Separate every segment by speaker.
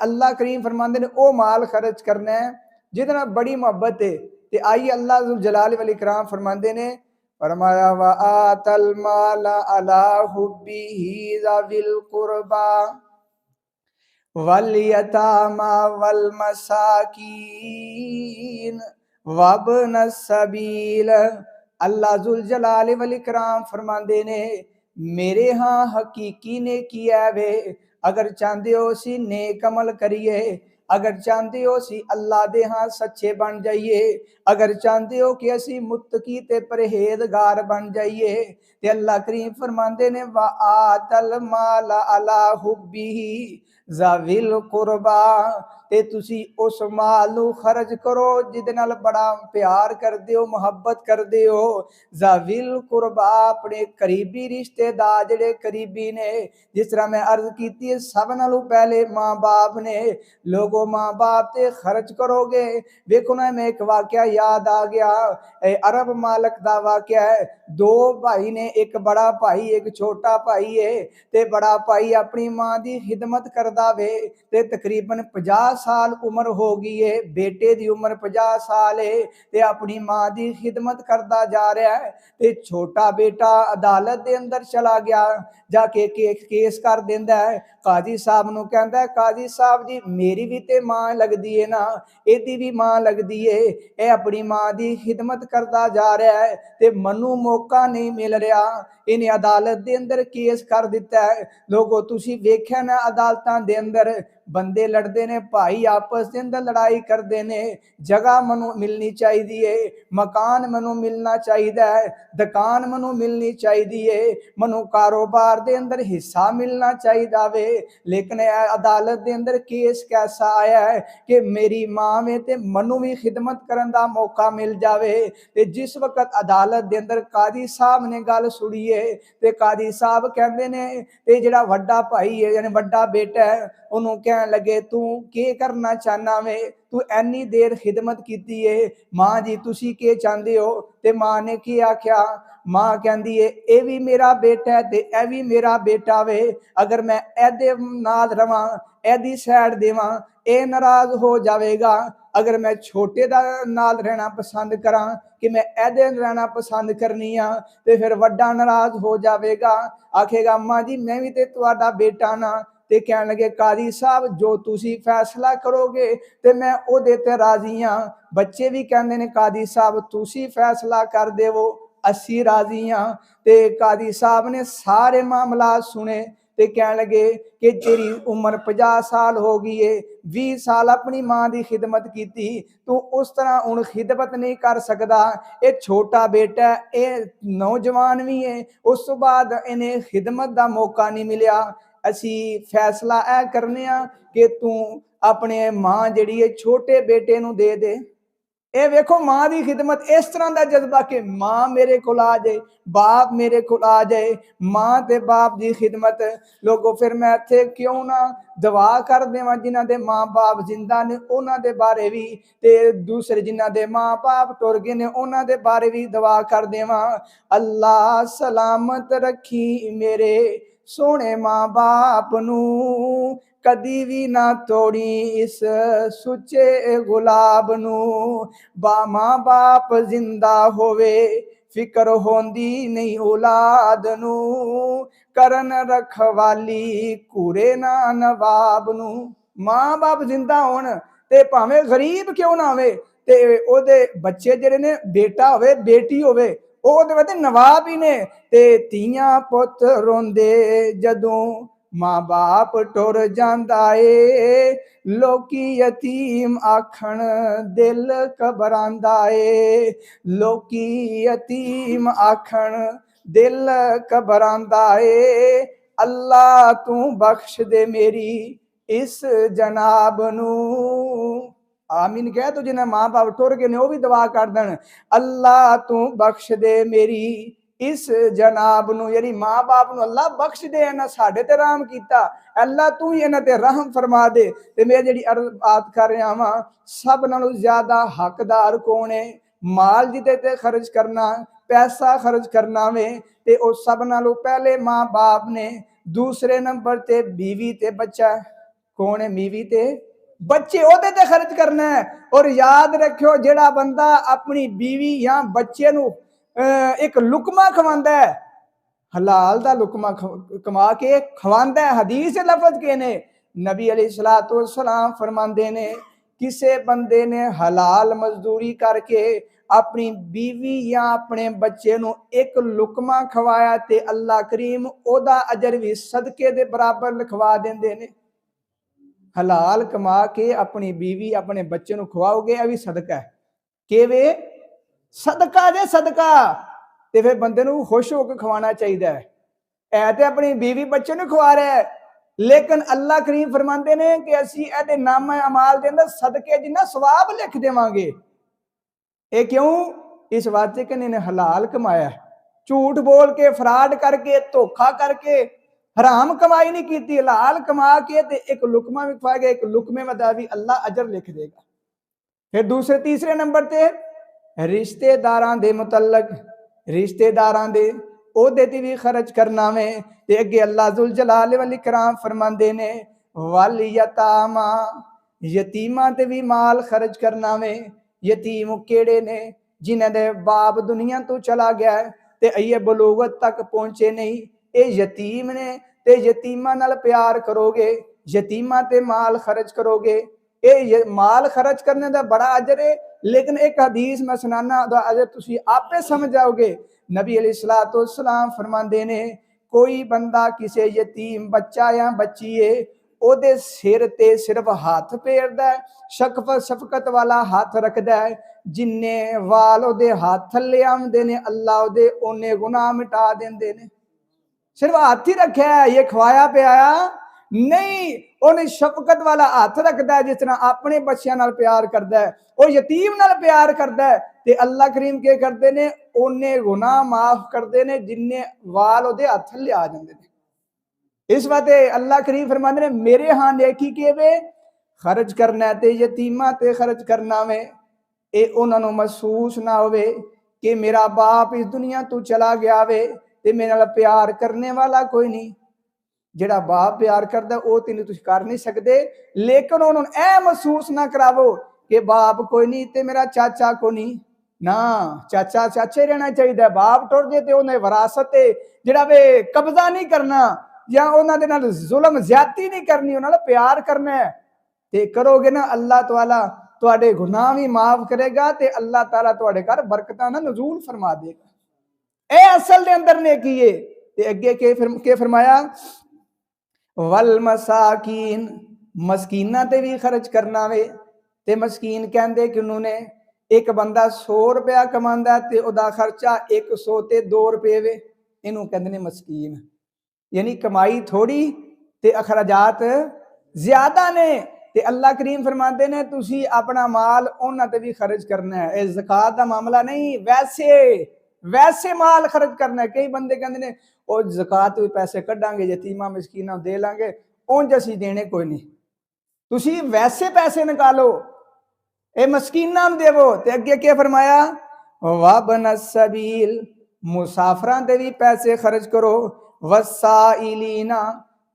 Speaker 1: अल्लाह करीम फरमाते ने वो माल खर्च करना है जिहदे नाल बड़ी मुहब्बत है। ते आइए अल्लाह ज़ुल जलाल वल इकराम फरमाते ने, फरमाया व आतल माल अला हुब्बिही ज़ाविल कुरबा वल यतामा वल मसाकीन वब्न सबील। अल्लाह ज़ुल जलाल वल इकराम फरमाते ने मेरे हाँ हकीकी ने किया वे। अगर चाहते हो असी नेक अमल करिए, अगर चाहते हो असी अल्लाह दे हाँ सच्चे बन जाइए, अगर चाहते हो कि असी मुत्तकी ते परहेजगार बन जाइए, ते अल्लाह करीम फरमाते ने व आतल माल अला हुब्बिही ज़ाविल कुरबा, ते तुसी उस माल नू खर्च करो जिहदे नाल बड़ा प्यार करदे हो, मुहब्बत करदे हो। ज़ाविल कुरबा अपने करीबी रिश्तेदार जिहड़े करीबी ने, जिस तरह मैं अर्ज की है सब नालों पहले माँ बाप ने। लोगों माँ बाप ते खर्च करोगे। देखो ना मैं एक वाकया याद आ गया, अरब मालक का वाकया है। दो भाई ने, एक बड़ा भाई एक छोटा भाई है। ते बड़ा भाई अपनी माँ की खिदमत करदा वे, ते तकरीबन 50 साल उम्र हो गई है, बेटे की उम्र 50 साल है, ते अपनी माँ की खिदमत करता जा रहा है। ते छोटा बेटा अदालत के अंदर चला गया, जाके केस कर देंदा है। काजी साहब नूं कहंदा है, काजी साहब जी मेरी भी ते मां लगदी है ना, एदी भी मां लगदी है, ये अपनी मां की खिदमत करता जा रहा है ते मनु मौका नहीं मिल रहा, इन्हें अदालत के अंदर केस कर दिता है। लोगों तुसी वेख्या ना अदालतां दे अंदर बंदे लड़ते ने, भाई आपस के अंदर लड़ाई करते ने, जगह मनु मिलनी चाहिए है, मकान मनु मिलना चाहिए है, दुकान मनु मिलनी चाहिए है, मनु कारोबार के अंदर हिस्सा मिलना चाहिए वे। लेकिन अदालत के अंदर केस कैसा आया है कि मेरी मां में ते मनु भी खिदमत करने का मौका मिल जाए। ते जिस वक्त अदालत के अंदर काजी साहब ने गल सुनी है, ते काजी साहब कहते ने, ते जिहड़ा वड्डा भाई है यानी वड्डा बेटा है उन्होंने कहन लगे तू के करना चाहना वे, तू एनी देर खिदमत की है, मां जी तुसी के चाहते हो। ते मां ने की आख्या, मां कहती है ये भी मेरा बेटा है ते ए भी मेरा बेटा वे, अगर मैं एदे नाल रवां एदी सैड देवां ए नाराज हो जाएगा, अगर मैं छोटे दा नाल रहना पसंद करा कि मैं एदे रहना पसंद करनी आ ते फिर वड्डा नाराज हो जाएगा, आखेगा अम्मा जी मैं भी ते तुहाडा बेटा ना। ते कहने लगे काजी साहब जो तुसी फैसला करोगे ते मैं ओदे ते राजी हाँ। बच्चे भी कहते ने काजी साहब तुसी फैसला कर देवो असी राजी हाँ। ते काजी साहब ने सारे मामला सुने ते कहने लगे कि तेरी उम्र 50 साल हो गई है, 20 साल अपनी मां की खिदमत की, तू उस तरह हूँ खिदमत नहीं कर सकता, ये छोटा बेटा ये नौजवान भी है, उस तो बाद इन्हें खिदमत का मौका नहीं मिलिया, असी फैसला यह करने कि तू अपने मां जिहड़ी है छोटे बेटे नूं दे दे। ये वेखो मां की खिदमत इस तरह का जज्बा कि मां मेरे को आ जाए, बाप मेरे को आ जाए, मां ते बाप की खिदमत। लोगों फिर मैं इत्थे क्यों ना दुआ कर देवां जिन्हां दे मां बाप जिंदा ने उन्हां दे बारे भी, ते दूसरे जिन्हां दे मां बाप टुर गए ने उन्हां दे बारे भी दुआ कर देवां। अल्लाह सलामत रखी मेरे सोने मां बाप नू, कदी भी ना तोड़ी इस सुचे गुलाब नू, बा मां बाप जिंदा होवे फिक्र होंदी नहीं औलाद नू, करन रखवाली कूरे ना नवाब नू। मां बाप जिंदा होण ते भावें गरीब क्यों ना होवे ते ओदे बच्चे जिहड़े ने बेटा होवे बेटी होवे ओदे वास्ते नवाब ही ने। ते धीआं पुत रोंदे जदों मां बाप टुर जांदा ए, लोकी यतीम आखण दिल घबरांदा ए, लोकी यतीम आखण दिल घबरांदा ए। अल्लाह तू बख्श दे मेरी इस जनाब नू। आमीन कह तो जिन्हें मां बाप टुर गए ने वह भी दुआ कर देन, अल्लाह तू बख्श दे मेरी इस जनाब नू, यानी मां बाप नू अल्लाह बख्श दे, इन्हां साडे ते रहम कीता, अल्लाह तू ही इन्हां ते रहम फरमा दे। ते मैं जिहड़ी बात कर रहा वां सब नालों ज्यादा हकदार कौन है, माल जिहदे ते खर्च करना पैसा खर्च करना वे ते ओ सब नालों पहले मां बाप ने, दूसरे नंबर ते बीवी ते बच्चा। कौन है? बीवी ते बच्चे, ओदे ते खर्च करना है। और याद रखियो जेड़ा बंदा अपनी बीवी या बच्चे नू एक लुकमा खवांदा है, हलाल दा लुकमा कमा के खवांदा है, हदीस लफज के ने नबी अलैहिस्सलातु वस्सलाम फरमांदे ने किसे बंदे ने हलाल मजदूरी करके अपनी बीवी या अपने बच्चे नू एक लुकमा खवाया ते अल्लाह करीम ओदा अजर भी सदके दे बराबर लिखवा देंदे ने। हलाल कमा के अपनी बीवी अपने बच्चे नू खवाओगे, यह भी सदका है। कि वे सदका जे सदका, ते फिर बंदे नू खुश होकर खवाना चाहिए है तो अपनी बीवी बच्चे नू खवा रहा है, लेकिन अल्लाह करीम फरमाते ने कि असी ए नामा अमाल दे अंदर सदके जिन्ना सवाब लिख देवांगे। ये क्यों? इस वास्ते कि इन्हें हलाल कमाया, झूठ बोल के, फ्रॉड करके, धोखा करके हराम कमाई नहीं की, हलाल कमा के ते एक लुकमा भी खवाएगा, एक लुकमे में भी अल्लाह अजर लिख देगा। फिर दूसरे तीसरे नंबर ते रिश्तेदारां दे मुतल्लक, रिश्तेदारां दे ओहदे ते भी खर्च करना में, ते अगे अल्लाह जुल जलाल वल इकराम फरमांदे ने वल यतामा, यतीमा ते भी माल खर्च करना में। यतीम केड़े ने? जिन्हां दे बाप दुनिया तो चला गया ते अये बलूगत तक पहुंचे नहीं, ये यतीम ने, ते यतीमा नाल प्यार करोगे, यतीमा ते माल खर्च करोगे, ये माल खर्च करने का बड़ा अजर है। लेकिन एक हदीस मैं सुनाना, अजर तुसी आपे समझ जाओगे। नबी अलैहिस्सलातु वस्सलाम फरमांदे ने कोई बंदा किसी यतीम बच्चा या बच्ची है ओदे सिर ते सिर्फ हाथ फेरदा है, शफकत वाला हाथ रखदा है, जिन्ने वाल ओदे हाथ थल्ले आंदे ने अल्लाह ओदे ओने गुनाह मिटा देंदे ने। सिर्फ हाथ ही रखा है, ये खवाया पियाया नहीं, उन्हें शफकत वाला हाथ रखता है, जिस तरह अपने बच्चों नाल प्यार करता है, वो यतीम नाल प्यार करता है, ते अल्लाह करीम के करते ने ओने गुनाह माफ करते ने जिन्ने वाल ओदे हाथ थल्ले आ जाते हैं। इस वास्ते अल्लाह करीम फरमाते ने मेरे हाँ नेकी के वे खर्च करना ते यतीमा ते खर्च करना में, ये उन्होंने महसूस ना होवे कि मेरा बाप इस दुनिया तो चला गया वे ते मेरे नाल प्यार करने वाला कोई नहीं। जेड़ा बाप प्यार करता वो तेन तुम कर नहीं सकते, लेकिन उन्होंने ऐ महसूस ना करावो कि बाप कोई नहीं ते मेरा चाचा को नहीं ना, चाचा चाचे रहना चाहिए। बाप टुर जाए तो उन्हें विरासत जेड़ा वे कब्जा नहीं करना या उन्होंने नाल जुल्म ज्यादती नहीं करनी, उन्होंने प्यार करना है ते करोगे ना, अल्लाह ताला तुहाडे गुनाह भी माफ करेगा ते अल्लाह ताला तुहाडे घर बरकतां ना नजूल फरमा देगा। ए असल दे अंदर नेकी है। ते अगे के फरमाया वल मसाकीन, मस्कीना ते भी खर्च करना वे। ते मस्कीन कहंदे कि उन्होंने एक बंदा 100 रुपया कमांदा ते ओदा खर्चा 100 ते 2 रुपये वे, इनू कहंदे ने मस्कीन। यानी कमाई थोड़ी ते अखराजात ज्यादा ने। ते अल्लाह करीम फरमाते ने तुसी अपना माल उन्हां ते भी खर्च करना है, ये ज़कात दा मामला नहीं, वैसे वैसे माल खर्च करना है। कई बंदे कहंदे ने ओ ज़कात भी पैसे कढ़ांगे यतीमा मिस्कीना दे लांगे, उंज असीं देने कोई नहीं, तुसी वैसे पैसे निकालो, ए मस्कीना देवो। ते अगे क्या फरमाया वबन सबील, मुसाफरां ते भी पैसे खर्च करो, वसाइलीना,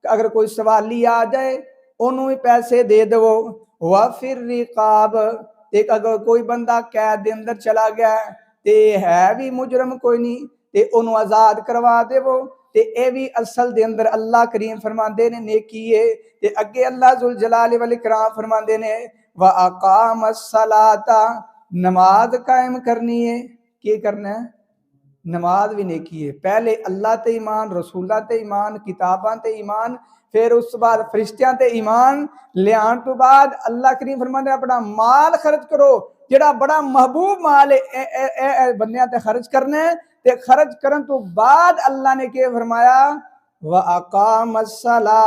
Speaker 1: अगर कोई सवाली आ जाए ओनू भी पैसे दे दो, व फिर रिकाब, एक अगर कोई बंदा कैद के अंदर चला गया ते है भी मुजरम कोई नहीं ते ओनू आजाद करवा देवो, ते ए भी असल दे अंदर अल्लाह करीम फरमांदे ने नेकी है। ते अगे अल्लाह जुल जलाल वल इकराम फरमांदे ने व अकामस सलाता, नमाज कायम करनी है। क्या करना है? नमाज भी नेकी है। पहले अल्लाह ते ईमान, रसूलां ते ईमान, किताबां ते ईमान, फिर उस बाद फरिश्तियां ते ईमान लियान तो बाद अल्लाह करीम फरमांदे अपना माल खर्च करो, जेड़ा बड़ा महबूब माल है बंदियां ते खर्च करना है। ते खर्च करन तो बाद अल्लाह ने क्या फरमाया व अकामस्सला,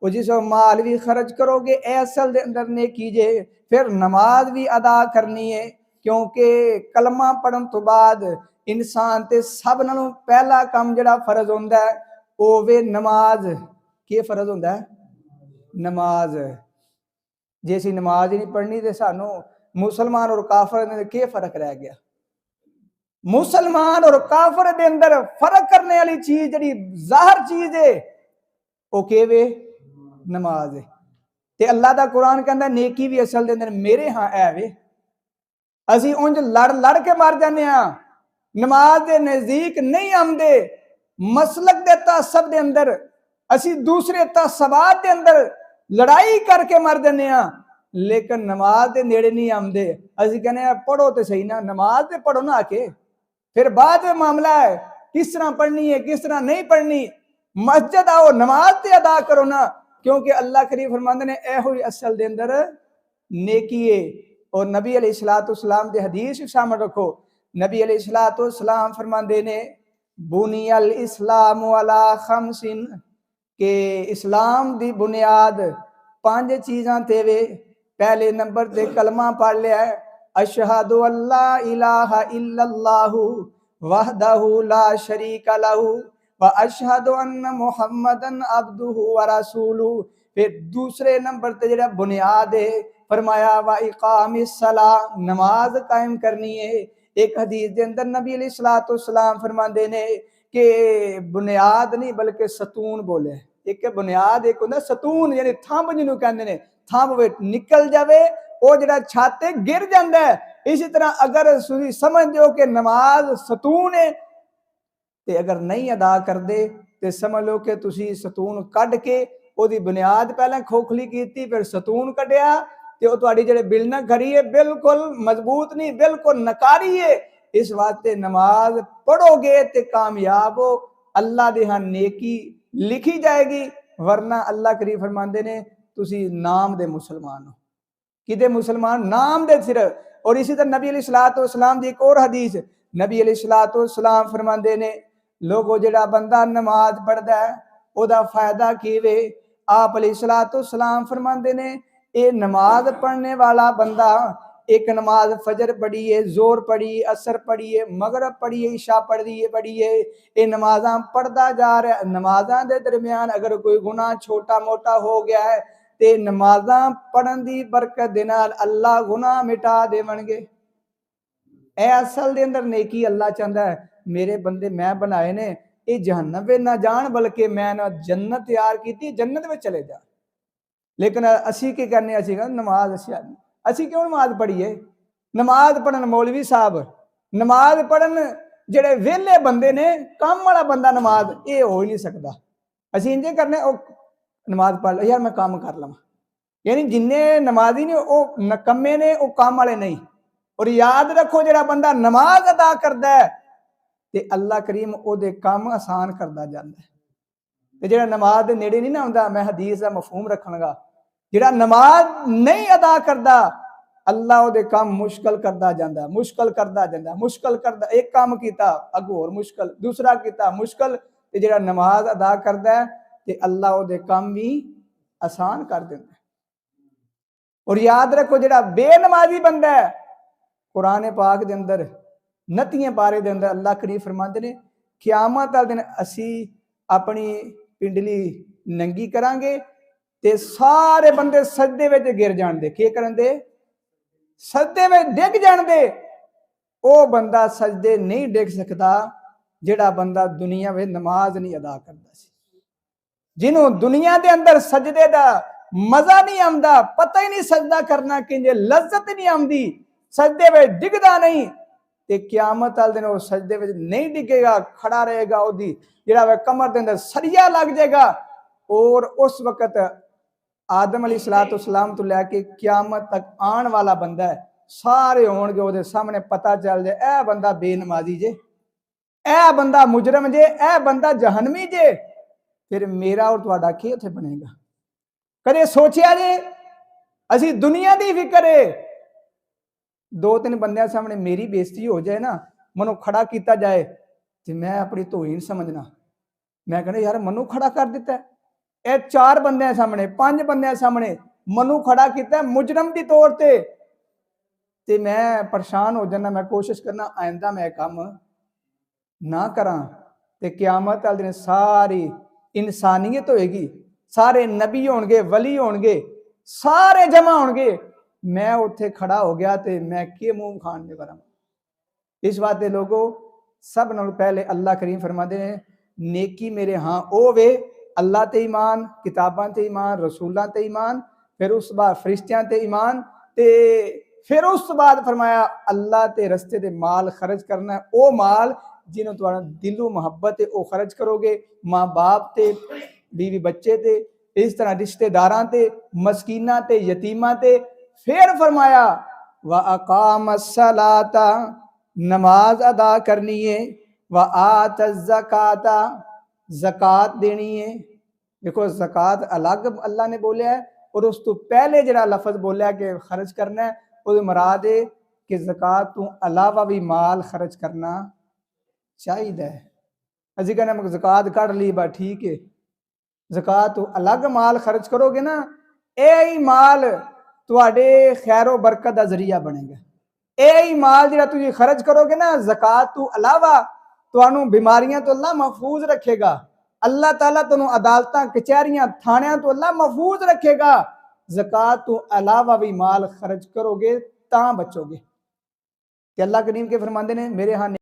Speaker 1: वो जिस माल भी खर्च करोगे असल दे अंदर नेकी जे, फिर नमाज भी अदा करनी है। क्योंकि कलमा पढ़न तो बाद इंसान ते सब नालों पहला काम जड़ा फर्ज होंदा है वो वे नमाज। के फर्ज होंदा है? नमाज। जे असीं नमाज ही नहीं पढ़नी तो सानू मुसलमान और काफर में के फर्क रह गया? मुसलमान और काफर के अंदर फर्क करने वाली चीज जी जाहिर चीज है वो के वे? नमाज है। ਤੇ ਅੱਲਾ ਦਾ ਕੁਰਾਨ ਕਹਿੰਦਾ ਨੇਕੀ ਵੀ ਅਸਲ ਦੇ ਅੰਦਰ ਮੇਰੇ ਹਾਂ ਹੈ ਵੇ। ਅਸੀਂ ਉਂਝ ਲੜ ਲੜ ਕੇ ਮਰ ਜਾਂਦੇ ਆ, ਨਮਾਜ਼ ਦੇ ਨਜ਼ਦੀਕ ਨਹੀਂ ਆਉਂਦੇ, ਮਸਲਕ ਦੇ ਤਾਸਬ ਦੇ ਅੰਦਰ ਅਸੀਂ ਦੂਸਰੇ ਤਾਸਬਾਤ ਦੇ ਅੰਦਰ ਲੜਾਈ ਕਰਕੇ ਮਰ ਜਾਂਦੇ ਆ, ਲੇਕਿਨ ਨਮਾਜ਼ ਦੇ ਨੇੜੇ ਨਹੀਂ ਆਉਂਦੇ। ਅਸੀਂ ਕਹਿੰਦੇ ਆ ਪੜੋ ਤੇ ਸਹੀ ਨਾ, ਨਮਾਜ਼ ਤੇ ਪੜੋ ਨਾ ਆके, फिर बाद में मामला है किस तरह पढ़नी है किस तरह नहीं पढ़नी। मस्जिद आओ नमाज ते अदा करो ना, क्योंकि अल्लाह करीम फरमाते ने ए हुई असल दे अंदर नेकी है। और नबी अलैहिस्सलाम दे हदीस शामिल रखो, नबी अलैहिस्सलाम फरमाते ने बुनियल इस्लाम अला खमसिन, के इस्लाम दी बुनियाद 5 चीज़ां ते वे। पहले नंबर ते कलमा पढ़ लिया है, अशहदु अल्ला इलाहा इल्लल्लाहु वहदहु ला शरीका लहू व अशहदु अन्न मुहम्मदन अब्दुहु व रसूलुहु। फिर दूसरे नंबर ते जेड़ा बुनियाद है फरमाया व इकामिस सला, नमाज कायम करनी है। एक हदीस के अंदर नबी अलैहिस्सलाम फरमाते ने कि बुनियाद नहीं बल्कि सतून बोले। एक बुनियाद एक होंदा सतून, यानी थंब जिन्हों कहते हैं, थंब वे निकल जावे वो जरा छाते गिर जाता है। इसी तरह अगर तुम समझ दो कि नमाज सतून है, तो अगर नहीं अदा करते तो समझ लो कि तुम सतून कढ़ के ओदी बुनियाद पहले खोखली की, फिर सतून कढ़िया तो तुहाडी जिहड़ी बिलना खड़ी है बिल्कुल मजबूत नहीं, बिल्कुल नकारी है। इस वास्ते नमाज पढ़ोगे तो कामयाब हो, अल्लाह दे हां नेकी लिखी जाएगी, वरना अल्लाह करीम फरमाते ने तुसी नाम दे मुसलमान हो। किदे मुसलमान? नाम दे सिर्फ। और इसी तरह नबी अलैहिस्सलाम दी एक और हदीस, नबी अलैहिस्सलाम फरमाते ने लोगो जेड़ा बंदा नमाज पढ़दा है ओदा फायदा की वे। आप अलैहिस्सलाम फरमाते ने ये नमाज पढ़ने वाला बंदा, एक नमाज फजर पढ़ी है, जोर पढ़ी, असर पढ़ी है, मगरब पढ़ी है, इशा पढ़ी है, ये नमाजा पढ़ता जा रहा है। नमाजा के दरम्यान अगर कोई गुनाह छोटा मोटा हो गया है ते नमाजा पढ़न की बरकत दे नाल अल्लाह गुनाह मिटा देवणगे। ए असल दे अंदर नेकी अल्लाह चाहता है मेरे बंदे मैं बनाए ने ये जहन्नम में ना जान, बल्कि मैं ना जन्नत तैयार की, जन्नत में चले जा। लेकिन असी की करने, असी नमाज असी क्यों नमाज पढ़ीए? नमाज पढ़न मौलवी साहब, नमाज पढ़न जेड़े वेले बंदे ने, काम वाला बंदा नमाज ये हो ही नहीं सकता। असी इंजे करने नमाज पढ़ लो यार मैं काम कर लवां, यानी जिन्ने नमाजी ने वो नकम्मे ने, वो काम वाले नहीं। और याद रखो जेड़ा बंदा नमाज अदा करता है ते अल्लाह करीम ओदे काम आसान करता जाता है। ते जेड़ा नमाज दे नेड़े नहीं ना आंदा, मैं हदीस का मफहूम रखूंगा, जेड़ा नमाज नहीं अदा करता अल्लाह ओदे काम मुश्किल करता जाता, मुश्किल करता जाता, मुश्किल करता। एक काम किया अगू होर मुश्किल, दूसरा किया मुश्किल। ते जेड़ा नमाज अदा करता है ते अल्लाह ओदे काम भी आसान कर देता है। और याद रखो जेड़ा बेनमाजी बंदा है, कुरान पाक दे अंदर 29वें पारे दे अंदर अल्लाह करीम फरमाते ने क़यामत वाले दिन असी अपनी पिंडली नंगी करांगे ते सारे बंदे सजदे विच गिर जाणदे। की करन दे? सजदे विच डिग जाणदे। वो बंदा सजदे नहीं डिग सकता जेड़ा बंदा दुनिया में नमाज नहीं अदा करता सी। जिन्हों दुनिया के अंदर सजदे का मजा नहीं आता, पता ही नहीं सजदा करना कि लज्जत नहीं आती, सजदे में डिगदा नहीं, ते क़यामत वाले दिन वो सजदे में नहीं डिगेगा, खड़ा रहेगा, ओदी जिहड़ा वे कमर के अंदर सरिया लग जाएगा। और उस वक्त आदम अलैहिस्सलाम तो लैके क़यामत तक आने वाला बंदा है, सारे होणगे ओदे सामने, पता चल जाए ए बंदा बेनमाजी जे, ए बंदा मुजरम जे, ए बंदा जहन्नमी जे। फिर मेरा और तुहाडा की उत्थे बनेगा? कदे सोचिया जे असी दुनिया की फिक्र है, 2-3 बंदियां सामने मेरी बेइज्जती हो जाए ना, मनो खड़ा किया जाए तो मैं अपनी तोहीन समझना, मैं कहना यार मनु खड़ा कर दिता है। ए 4 बंदियां सामने, 5 बंदियां सामने मनु खड़ा किया मुजरम के तौर पर, ते मैं परेशान हो जाना। मैं कोशिश करना आइंदा मैं काम ना करा। ते क़यामत वाले दिन सारी इंसानियत होएगी, सारे नबी होणगे, वली होणगे, सारे जमा होणगे, मैं उत्थे खड़ा हो गया तो मैं के मुंह खान दे करा। इस वास्ते लोगों सब नालों पहले अल्लाह करीम फरमाते हैं नेकी मेरे हाँ ओ वे अल्लाह ते ईमान, किताबां ते ईमान, रसूलां ते ईमान फिर उस बाद फरिश्तियां ते ईमान ते फिर उस बाद फरमाया अल्लाह ते रस्ते ते माल खर्च करना है। वो माल जिन्हों तुहाड़ा दिलों मुहब्बत है वो खर्च करोगे, माँ बाप ते बीवी बच्चे ते इस तरह रिश्तेदारां ते मस्कीना ते यतीमा ते। फिर फरमाया व अकाम सलाता, नमाज अदा करनी है, व आत ज़काता, ज़कात देनी है। देखो ज़कात अलग अल्लाह ने बोलिया है और उस तो पहले जरा लफज बोलिया कि खर्च करना है, वो मुराद है कि ज़कात तो अलावा भी माल खर्च करना चाहिए। अजी कहने ज़कात कढ़ ली बा ठीक है, ज़कात तो अलग माल खर्च करोगे ना, यही माल तुहाडे खैरो बरकत का जरिया बनेगा। यही माल जो तुम खर्च करोगे ना ज़कात तो अलावा, तुहानू बीमारियां तो अल्लाह महफूज रखेगा। अल्लाह ताला तुहानू अदालतां कचहरियां थाणियां तो अल्लाह महफूज रखेगा। ज़कात तो अलावा भी माल खर्च करोगे ता बचोगे। अल्लाह करीम के फरमाते ने मेरे यहाँ